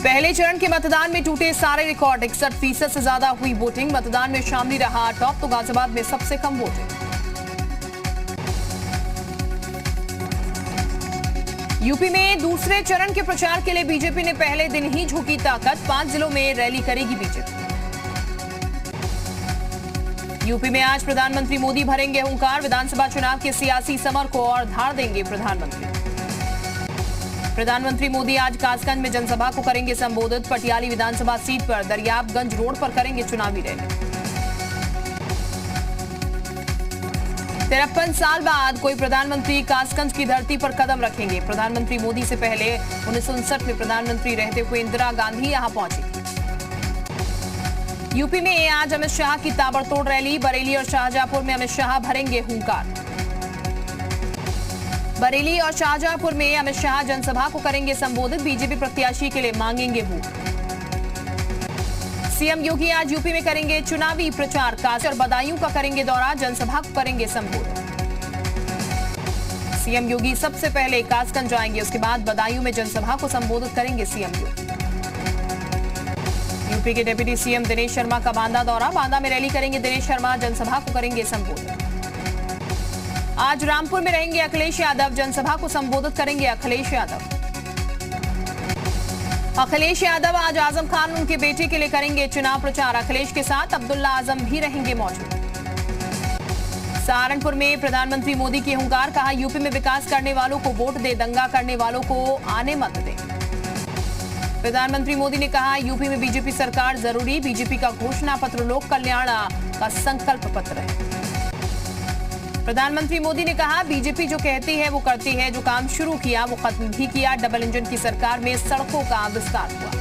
पहले चरण के मतदान में टूटे सारे रिकॉर्ड। 61% से ज्यादा हुई वोटिंग। मतदान में शामली रहा टॉप, तो गाजियाबाद में सबसे कम वोटिंग। यूपी में दूसरे चरण के प्रचार के लिए बीजेपी ने पहले दिन ही झोंकी ताकत। 5 जिलों में रैली करेगी बीजेपी। यूपी में आज प्रधानमंत्री मोदी भरेंगे हुंकार। विधानसभा चुनाव के सियासी समर को और धार देंगे प्रधानमंत्री मोदी आज कासगंज में जनसभा को करेंगे संबोधित। पटियाली विधानसभा सीट पर दरियाबगंज रोड पर करेंगे चुनावी रैली। 53 साल बाद कोई प्रधानमंत्री कासगंज की धरती पर कदम रखेंगे। प्रधानमंत्री मोदी से पहले 1959 में प्रधानमंत्री रहते हुए इंदिरा गांधी यहां पहुंची। यूपी में आज अमित शाह की ताबड़तोड़ रैली। बरेली और शाहजहांपुर में अमित शाह भरेंगे हुंकार। बरेली और शाहजहांपुर में अमित शाह जनसभा को करेंगे संबोधित। बीजेपी प्रत्याशी के लिए मांगेंगे वोट। सीएम योगी आज यूपी में करेंगे चुनावी प्रचार। काशी और बदायूं का करेंगे दौरा। जनसभा को करेंगे संबोधित। सीएम योगी सबसे पहले कासगंज जाएंगे, उसके बाद बदायूं में जनसभा को संबोधित करेंगे सीएम योगी। यूपी के डिप्टी सीएम दिनेश शर्मा का बांदा दौरा। बांदा में रैली करेंगे दिनेश शर्मा। जनसभा को करेंगे संबोधित। आज रामपुर में रहेंगे अखिलेश यादव। जनसभा को संबोधित करेंगे अखिलेश यादव। अखिलेश यादव आज आजम खान उनके बेटे के लिए करेंगे चुनाव प्रचार। अखिलेश के साथ अब्दुल्ला आजम भी रहेंगे मौजूद। सहारनपुर में प्रधानमंत्री मोदी की हुंकार। कहा यूपी में विकास करने वालों को वोट दे, दंगा करने वालों को आने मत दे। प्रधानमंत्री मोदी ने कहा यूपी में बीजेपी सरकार जरूरी। बीजेपी का घोषणा पत्र लोक कल्याण का संकल्प पत्र है। प्रधानमंत्री मोदी ने कहा बीजेपी जो कहती है वो करती है। जो काम शुरू किया वो खत्म भी किया। डबल इंजन की सरकार में सड़कों का विस्तार हुआ।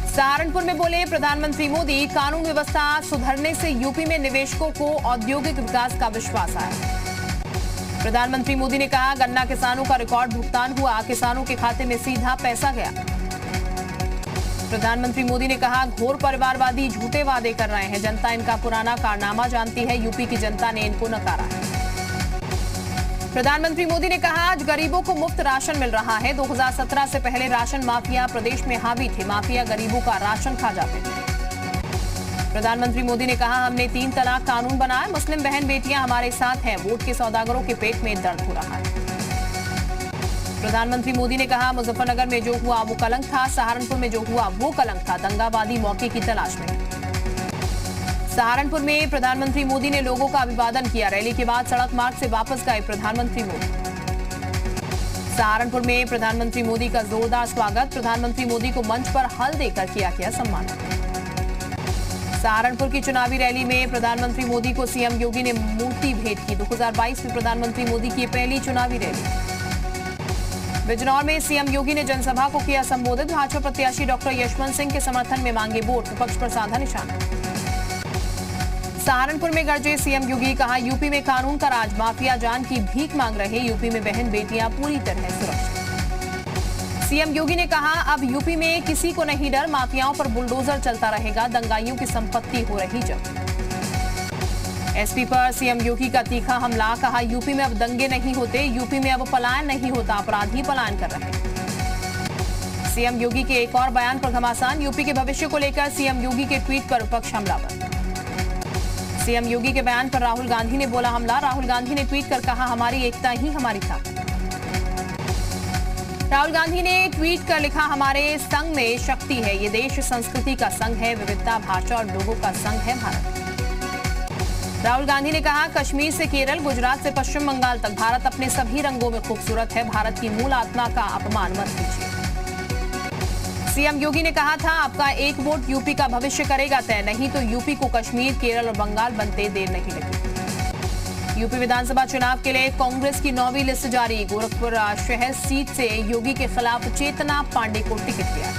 सहारनपुर में बोले प्रधानमंत्री मोदी, कानून व्यवस्था सुधरने से यूपी में निवेशकों को औद्योगिक विकास का विश्वास आया। प्रधानमंत्री मोदी ने कहा गन्ना किसानों का रिकॉर्ड भुगतान हुआ। किसानों के खाते में सीधा पैसा गया। प्रधानमंत्री मोदी ने कहा घोर परिवारवादी झूठे वादे कर रहे हैं। जनता इनका पुराना कारनामा जानती है। यूपी की जनता ने इनको नकारा है। प्रधानमंत्री मोदी ने कहा आज गरीबों को मुफ्त राशन मिल रहा है। 2017 से पहले राशन माफिया प्रदेश में हावी थे। माफिया गरीबों का राशन खा जाते थे। प्रधानमंत्री मोदी ने कहा हमने 3 तलाक कानून बनाया। मुस्लिम बहन बेटियां हमारे साथ हैं। वोट के सौदागरों के पेट में दर्द हो रहा है। प्रधानमंत्री मोदी ने कहा मुजफ्फरनगर में जो हुआ वो कलंक था। सहारनपुर में जो हुआ वो कलंक था। दंगाबादी मौके की तलाश में। सहारनपुर में प्रधानमंत्री मोदी ने लोगों का अभिवादन किया। रैली के बाद सड़क मार्ग से वापस गए प्रधानमंत्री मोदी। सहारनपुर में प्रधानमंत्री मोदी का जोरदार स्वागत। प्रधानमंत्री मोदी को मंच पर हल देकर किया गया सम्मान। सहारनपुर की चुनावी रैली में प्रधानमंत्री मोदी को सीएम योगी ने मूर्ति भेंट की। 2022 में प्रधानमंत्री मोदी की पहली चुनावी रैली। बिजनौर में सीएम योगी ने जनसभा को किया संबोधित। भाजपा प्रत्याशी डॉक्टर यशवंत सिंह के समर्थन में मांगे वोट। विपक्ष पर साधा निशाना। सहारनपुर में गरजे सीएम योगी। कहा यूपी में कानून का राज। माफिया जान की भीख मांग रहे। यूपी में बहन बेटियां पूरी तरह सुरक्षित। सीएम योगी ने कहा अब यूपी में किसी को नहीं डर। माफियाओं पर बुलडोजर चलता रहेगा। दंगाइयों की संपत्ति हो रही जब्त। एसपी पर सीएम योगी का तीखा हमला। कहा यूपी में अब दंगे नहीं होते। यूपी में अब पलायन नहीं होता। अपराधी पलायन कर रहे हैं। सीएम योगी के एक और बयान पर घमासान। यूपी के भविष्य को लेकर सीएम योगी के ट्वीट पर विपक्ष हमलावर। सीएम योगी के बयान पर राहुल गांधी ने बोला हमला। राहुल गांधी ने ट्वीट कर कहा हमारी एकता ही हमारी ताकत। राहुल गांधी ने ट्वीट कर लिखा हमारे संघ में शक्ति है। ये देश संस्कृति का संघ है। विविधता, भाषा और लोगों का संघ है भारत। राहुल गांधी ने कहा कश्मीर से केरल, गुजरात से पश्चिम बंगाल तक भारत अपने सभी रंगों में खूबसूरत है। भारत की मूल आत्मा का अपमान मत कीजिए। सीएम योगी ने कहा था आपका एक वोट यूपी का भविष्य करेगा तय। नहीं तो यूपी को कश्मीर, केरल और बंगाल बनते देर नहीं लगी। यूपी विधानसभा चुनाव के लिए कांग्रेस की 9वीं लिस्ट जारी। गोरखपुर शहर सीट से योगी के खिलाफ चेतना पांडे को टिकट दिया।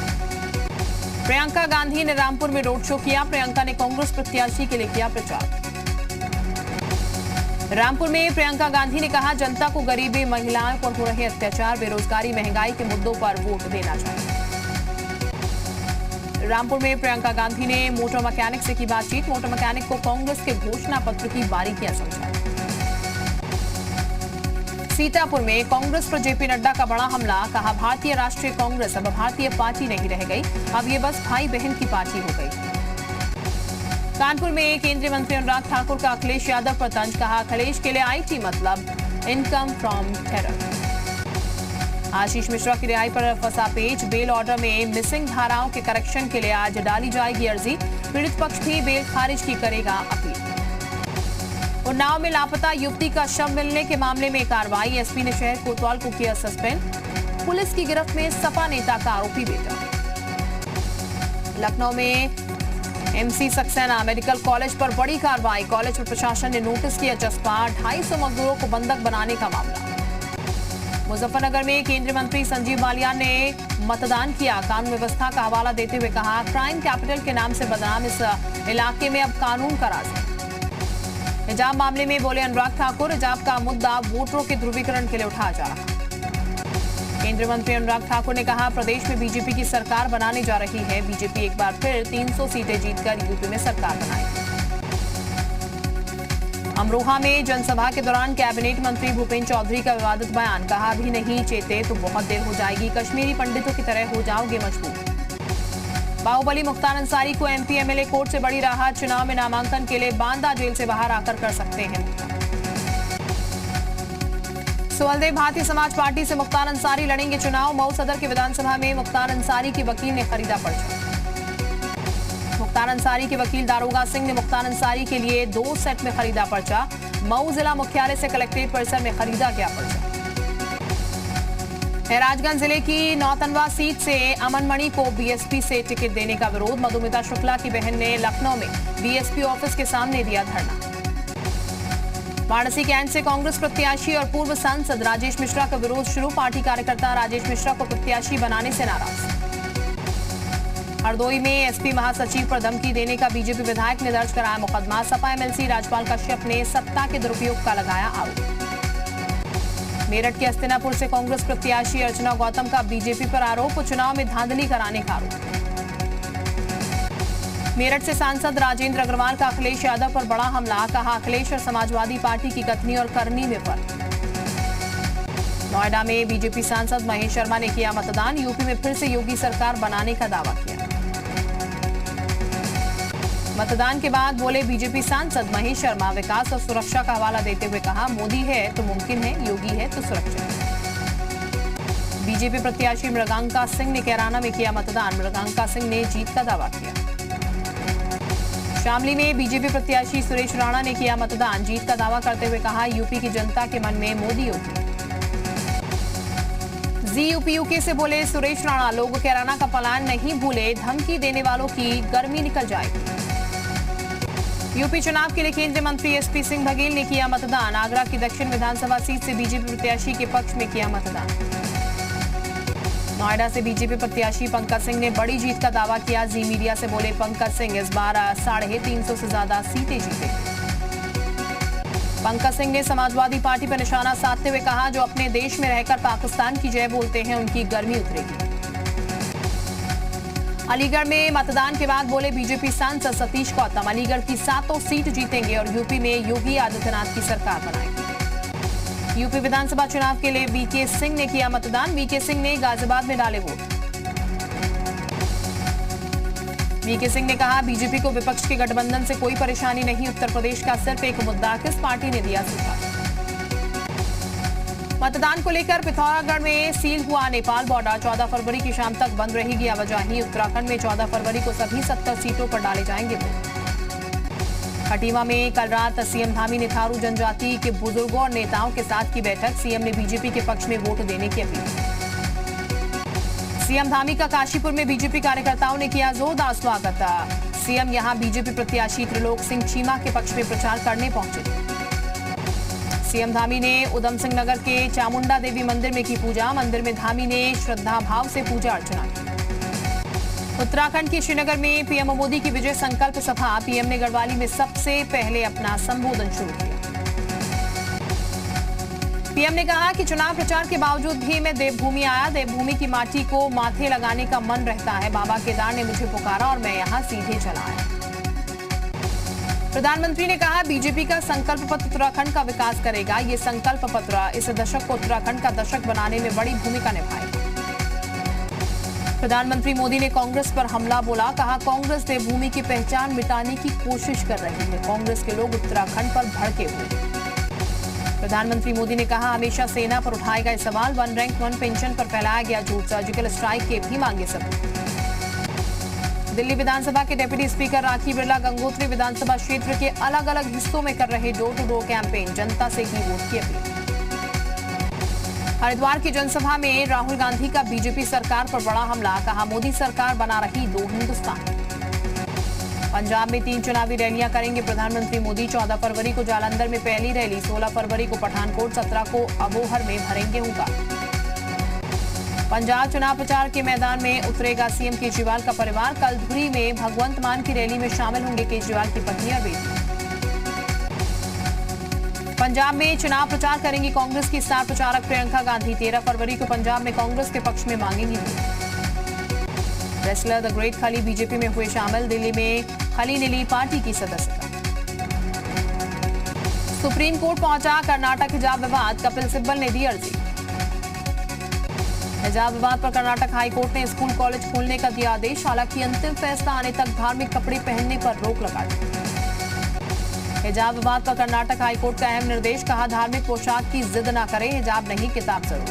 प्रियंका गांधी ने रामपुर में रोड शो किया। प्रियंका ने कांग्रेस प्रत्याशी के लिए किया प्रचार। रामपुर में प्रियंका गांधी ने कहा जनता को गरीबी, महिलाओं पर हो रहे अत्याचार, बेरोजगारी, महंगाई के मुद्दों पर वोट देना चाहिए। रामपुर में प्रियंका गांधी ने मोटर मैकेनिक से की बातचीत। मोटर मैकेनिक को कांग्रेस के घोषणा पत्र की बारीकियां समझाई। सीतापुर में कांग्रेस पर जेपी नड्डा का बड़ा हमला, कहा भारतीय राष्ट्रीय कांग्रेस अब भारतीय पार्टी नहीं रह गई, अब ये बस भाई बहन की पार्टी हो गई। कानपुर में केंद्रीय मंत्री अनुराग ठाकुर का अखिलेश यादव पर तंज, कहा अखिलेश के लिए आईटी मतलब income from terror. Ashish Mishra की रिहाई पर फंसा पेच, बेल ऑर्डर में मिसिंग धाराओं के करेक्शन के लिए आज डाली जाएगी अर्जी, पीड़ित पक्ष भी बेल खारिज की करेगा अपील। उन्नाव में लापता युवती का शव मिलने के मामले में कार्रवाई, एसपी ने शहर कोतवाल को किया सस्पेंड, पुलिस की गिरफ्त में सपा नेता का आरोपी बेटा। लखनऊ में एमसी सक्सेना मेडिकल कॉलेज पर बड़ी कार्रवाई, कॉलेज पर प्रशासन ने नोटिस किया चस्पा, 250 मजदूरों को बंधक बनाने का मामला। मुजफ्फरनगर में केंद्रीय मंत्री संजीव बालियान ने मतदान किया, कानून व्यवस्था का हवाला देते हुए कहा क्राइम कैपिटल के नाम से बदनाम इस इलाके में अब कानून का राज है। हिजाब मामले में बोले अनुराग ठाकुर, हिजाब का मुद्दा वोटरों के ध्रुवीकरण के लिए उठाया जा रहा। केंद्रीय मंत्री अनुराग ठाकुर ने कहा प्रदेश में बीजेपी की सरकार बनाने जा रही है, बीजेपी एक बार फिर 300 सीटें जीतकर यूपी में सरकार बनाएगी। अमरोहा में जनसभा के दौरान कैबिनेट मंत्री भूपेंद्र चौधरी का विवादित बयान, कहा अभी नहीं चेते तो बहुत देर हो जाएगी, कश्मीरी पंडितों की तरह हो जाओगे मजबूर। बाहुबली मुख्तार अंसारी को एमपी एमएलए कोर्ट से बड़ी राहत, चुनाव में नामांकन के लिए बांदा जेल से बाहर आकर कर सकते हैं। सुहलदेव भारतीय समाज पार्टी से मुख्तार अंसारी लड़ेंगे चुनाव, मऊ सदर के विधानसभा में मुख्तार अंसारी के वकील ने खरीदा पर्चा। मुख्तार अंसारी के वकील दारोगा सिंह ने मुख्तार अंसारी के लिए 2 सेट में खरीदा पर्चा, मऊ जिला मुख्यालय से कलेक्ट्रेट परिसर में खरीदा गया पर्चा। महराजगंज जिले की नौतनवा सीट से अमन मणि को बीएसपी से टिकट देने का विरोध, मधुमिता शुक्ला की बहन ने लखनऊ में बीएसपी ऑफिस के सामने दिया धरना। वाराणसी कैंट से कांग्रेस प्रत्याशी और पूर्व सांसद राजेश मिश्रा का विरोध शुरू, पार्टी कार्यकर्ता राजेश मिश्रा को प्रत्याशी बनाने से नाराज। हरदोई में एसपी महासचिव पर धमकी देने का बीजेपी विधायक ने दर्ज कराया मुकदमा, सपा एमएलसी राजपाल कश्यप ने सत्ता के दुरुपयोग का लगाया आरोप। मेरठ के हस्तिनापुर से कांग्रेस प्रत्याशी अर्चना गौतम का बीजेपी पर आरोप, चुनाव में धांधली कराने का आरोप। मेरठ से सांसद राजेंद्र अग्रवाल का अखिलेश यादव पर बड़ा हमला, कहा अखिलेश और समाजवादी पार्टी की कथनी और करनी में फर्क। नोएडा में बीजेपी सांसद महेश शर्मा ने किया मतदान, यूपी में फिर से योगी सरकार बनाने का दावा किया। मतदान के बाद बोले बीजेपी सांसद महेश शर्मा, विकास और सुरक्षा का हवाला देते हुए कहा मोदी है तो मुमकिन है, योगी है तो सुरक्षित। बीजेपी प्रत्याशी मृगांका सिंह ने कैराना में किया मतदान, मृगांका सिंह ने जीत का दावा किया। शामली में बीजेपी प्रत्याशी सुरेश राणा ने किया मतदान, जीत का दावा करते हुए कहा यूपी की जनता के मन में मोदी योगी। जीयूपीयूके से बोले सुरेश राणा, लोग कैराना का पलायन नहीं भूले, धमकी देने वालों की गर्मी निकल जाएगी। यूपी चुनाव के लिए केंद्रीय मंत्री एसपी सिंह बघेल ने किया मतदान, आगरा की दक्षिण विधानसभा सीट से बीजेपी प्रत्याशी के पक्ष में किया मतदान। नोएडा से बीजेपी प्रत्याशी पंकज सिंह ने बड़ी जीत का दावा किया, जी मीडिया से बोले पंकज सिंह इस बार 350 से ज्यादा सीटें जीतेंगे। पंकज सिंह ने समाजवादी पार्टी पर निशाना साधते हुए कहा जो अपने देश में रहकर पाकिस्तान की जय बोलते हैं उनकी गर्मी उतरेगी। अलीगढ़ में मतदान के बाद बोले बीजेपी सांसद सतीश गौतम, अलीगढ़ की 7 सीट जीतेंगे और यूपी में योगी आदित्यनाथ की सरकार बनाएंगे। यूपी विधानसभा चुनाव के लिए वीके सिंह ने किया मतदान, वीके सिंह ने गाजियाबाद में डाले वोट। वीके सिंह ने कहा बीजेपी को विपक्ष के गठबंधन से कोई परेशानी नहीं, उत्तर प्रदेश का सिर्फ एक मुद्दा, किस पार्टी ने दिया सुझाव। मतदान को लेकर पिथौरागढ़ में सील हुआ नेपाल बॉर्डर, 14 फरवरी की शाम तक बंद रहेगी आवाजाही। उत्तराखंड में 14 फरवरी को सभी 70 सीटों पर डाले जाएंगे वोट। खटीमा में कल रात सीएम धामी ने थारू जनजाति के बुजुर्गों और नेताओं के साथ की बैठक, सीएम ने बीजेपी के पक्ष में वोट देने की अपील। सीएम धामी का काशीपुर में बीजेपी कार्यकर्ताओं ने किया जोरदार स्वागत, सीएम यहां बीजेपी प्रत्याशी त्रिलोक सिंह चीमा के पक्ष में प्रचार करने पहुंचे। सीएम धामी ने उधम सिंह नगर के चामुंडा देवी मंदिर में की पूजा, मंदिर में धामी ने श्रद्धा भाव से पूजा अर्चना की। उत्तराखंड के श्रीनगर में पीएम मोदी की विजय संकल्प सभा, पीएम ने गढ़वाली में सबसे पहले अपना संबोधन शुरू किया। पीएम ने कहा कि चुनाव प्रचार के बावजूद भी मैं देवभूमि आया, देवभूमि की माटी को माथे लगाने का मन रहता है, बाबा केदार ने मुझे पुकारा और मैं यहाँ सीधे चला आया। प्रधानमंत्री ने कहा, बीजेपी का संकल्प पत्र उत्तराखंड का विकास करेगा। ये संकल्प पत्र इस दशक को उत्तराखंड का दशक बनाने में बड़ी भूमिका निभाएगा। प्रधानमंत्री मोदी ने कांग्रेस पर हमला बोला, कहा कांग्रेस देवभूमि की पहचान मिटाने की कोशिश कर रही है। कांग्रेस के लोग उत्तराखंड पर भड़के हुए। प्रधानमंत्री मोदी ने कहा, हमेशा सेना पर उठाए गए सवाल, वन रैंक वन पेंशन पर फैलाया गया झूठ, सर्जिकल स्ट्राइक के भी मांगे सबूत। दिल्ली विधानसभा के डिप्टी स्पीकर राखी बिरला गंगोत्री विधानसभा क्षेत्र के अलग अलग हिस्सों में कर रहे डोर टू डोर कैंपेन, जनता से की वोट की अपील। हरिद्वार की जनसभा में राहुल गांधी का बीजेपी सरकार पर बड़ा हमला, कहा मोदी सरकार बना रही दो हिंदुस्तान। पंजाब में 3 चुनावी रैलियां करेंगे प्रधानमंत्री मोदी। 14 फरवरी को जालंधर में पहली रैली, 16 फरवरी को पठानकोट, 17 को अबोहर में भरेंगे हुंकार। पंजाब चुनाव प्रचार के मैदान में उतरेगा सीएम केजरीवाल का परिवार। कल धुरी में भगवंत मान की रैली में शामिल होंगे केजरीवाल की पत्नी और बेटी। पंजाब में चुनाव प्रचार करेंगी कांग्रेस की स्टार प्रचारक प्रियंका गांधी। 13 फरवरी को पंजाब में कांग्रेस के पक्ष में मांगेंगी वोट। रेसलर द ग्रेट खली बीजेपी में हुए शामिल। दिल्ली में खली ने ली पार्टी की सदस्यता। सुप्रीम कोर्ट पहुंचा कर्नाटक हिजाब विवाद, कपिल सिब्बल ने दी अर्जी। हिजाब विवाद पर कर्नाटक हाईकोर्ट ने स्कूल कॉलेज खोलने का दिया आदेश। हालांकि अंतिम फैसला आने तक धार्मिक कपड़े पहनने पर रोक लगा दी। हिजाब विवाद पर कर्नाटक हाईकोर्ट का अहम निर्देश, कहा धार्मिक पोशाक की जिद न करें, हिजाब नहीं किताब जरूर।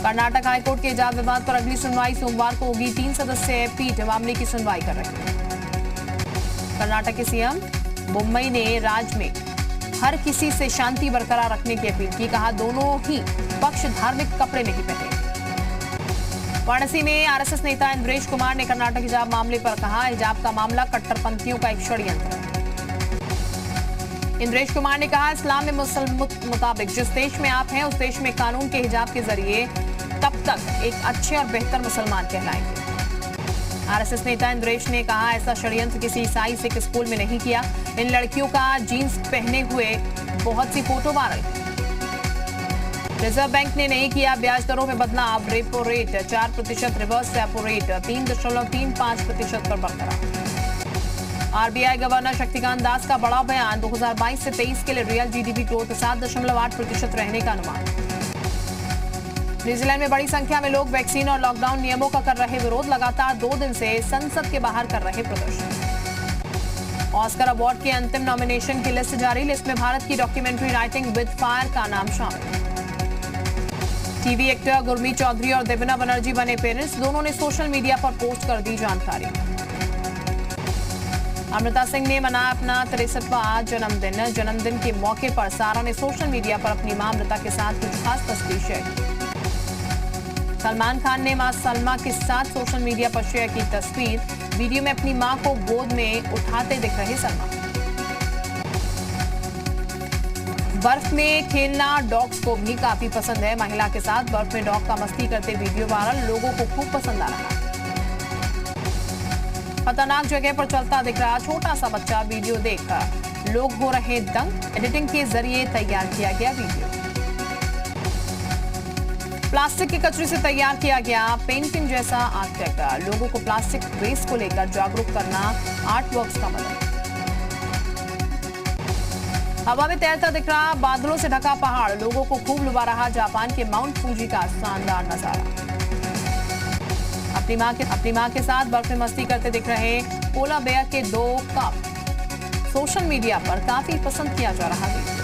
कर्नाटक हाईकोर्ट के हिजाब विवाद पर अगली सुनवाई सोमवार को होगी। 3 सदस्यीय पीठ मामले की सुनवाई कर रही है। कर्नाटक के सीएम मुंबई ने राज्य में हर किसी से शांति बरकरार रखने की अपील की, कहा दोनों ही पक्ष धार्मिक कपड़े नहीं पहने। वाराणसी में आरएसएस नेता इंद्रेश कुमार ने कर्नाटक हिजाब मामले पर कहा, हिजाब का मामला कट्टरपंथियों का एक षड्यंत्र है। इंद्रेश कुमार ने कहा, इस्लाम में मुताबिक जिस देश में आप हैं उस देश में कानून के हिजाब के जरिए तब तक एक अच्छे और बेहतर मुसलमान कहलाएंगे। आरएसएस नेता इंद्रेश ने कहा, ऐसा षड्यंत्र किसी ईसाई सिख स्कूल में नहीं किया। इन लड़कियों का जीन्स पहने हुए बहुत सी फोटो वायरल। रिजर्व बैंक ने नहीं किया ब्याज दरों में बदलाव। Repo rate 4%, reverse repo rate 3.35% पर बरकरार। आरबीआई गवर्नर शक्तिकांत दास का बड़ा बयान, 2022 से 23 के लिए रियल जीडीपी ग्रोथ 7.8% रहने का अनुमान। न्यूजीलैंड में बड़ी संख्या में लोग वैक्सीन और लॉकडाउन नियमों का कर रहे विरोध। लगातार 2 दिन से संसद के बाहर कर रहे प्रदर्शन। ऑस्कर अवार्ड के अंतिम नॉमिनेशन की लिस्ट जारी। लिस्ट में भारत की डॉक्यूमेंट्री राइटिंग विद फायर का नाम शामिल। टीवी एक्टर गुरमीत चौधरी और देवना बनर्जी बने पेरेंट्स। दोनों ने सोशल मीडिया पर पोस्ट कर दी जानकारी। अमृता सिंह ने मनाया अपना 63वां जन्मदिन। जन्मदिन के मौके पर सारा ने सोशल मीडिया पर अपनी मां अमृता के साथ कुछ खास तस्वीर शेयर की। सलमान खान ने मां सलमा के साथ सोशल मीडिया पर शेयर की तस्वीर। वीडियो में अपनी मां को गोद में उठाते दिख रहे सलमान। बर्फ में खेलना डॉग्स को भी काफी पसंद है। महिला के साथ बर्फ में डॉग का मस्ती करते वीडियो वायरल, लोगों को खूब पसंद आ रहा है। खतरनाक जगह पर चलता दिख रहा छोटा सा बच्चा, वीडियो देखकर लोग हो रहे दंग। एडिटिंग के जरिए तैयार किया गया वीडियो। प्लास्टिक के कचरे से तैयार किया गया पेंटिंग जैसा आर्ट। लोगों को प्लास्टिक वेस्ट को लेकर जागरूक करना आर्ट वर्क्स का मदद। हवा में तैरता दिख रहा बादलों से ढका पहाड़, लोगों को खूब लुभा रहा जापान के माउंट फूजी का शानदार नजारा। अपनी मां के साथ बर्फ में मस्ती करते दिख रहे पोला बेयर के 2 कप। सोशल मीडिया पर काफी पसंद किया जा रहा है।